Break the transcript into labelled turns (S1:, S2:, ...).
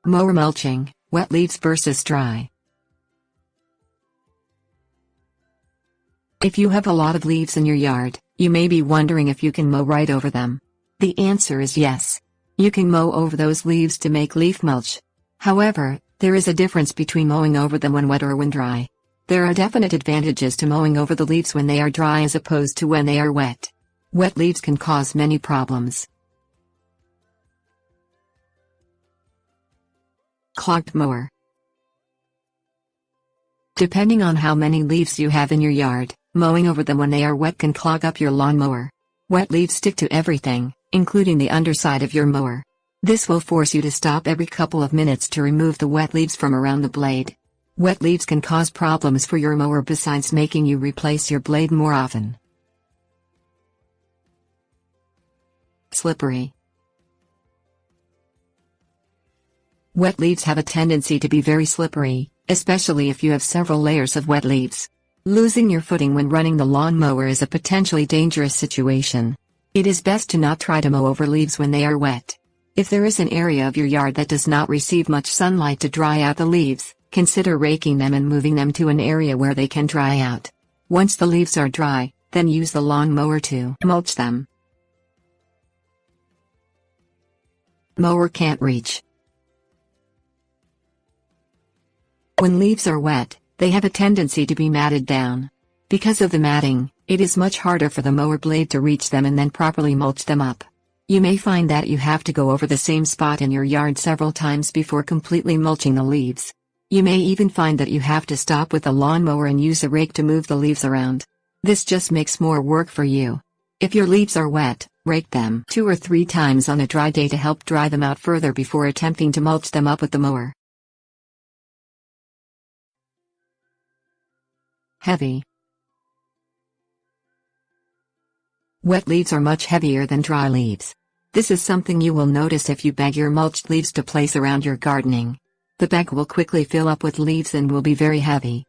S1: Mower mulching, wet leaves versus dry. If you have a lot of leaves in your yard, you may be wondering if you can mow right over them. The answer is yes. You can mow over those leaves to make leaf mulch. However, there is a difference between mowing over them when wet or when dry. There are definite advantages to mowing over the leaves when they are dry as opposed to when they are wet. Wet leaves can cause many problems. Clogged mower. Depending on how many leaves you have in your yard, mowing over them when they are wet can clog up your lawnmower. Wet leaves stick to everything, including the underside of your mower. This will force you to stop every couple of minutes to remove the wet leaves from around the blade. Wet leaves can cause problems for your mower besides making you replace your blade more often. Slippery. Wet leaves have a tendency to be very slippery, especially if you have several layers of wet leaves. Losing your footing when running the lawnmower is a potentially dangerous situation. It is best to not try to mow over leaves when they are wet. If there is an area of your yard that does not receive much sunlight to dry out the leaves, consider raking them and moving them to an area where they can dry out. Once the leaves are dry, then use the lawnmower to mulch them. Mower can't reach. When leaves are wet, they have a tendency to be matted down. Because of the matting, it is much harder for the mower blade to reach them and then properly mulch them up. You may find that you have to go over the same spot in your yard several times before completely mulching the leaves. You may even find that you have to stop with the lawnmower and use a rake to move the leaves around. This just makes more work for you. If your leaves are wet, rake them 2 or 3 times on a dry day to help dry them out further before attempting to mulch them up with the mower. Heavy. Wet leaves are much heavier than dry leaves. This is something you will notice if you bag your mulched leaves to place around your gardening. The bag will quickly fill up with leaves and will be very heavy.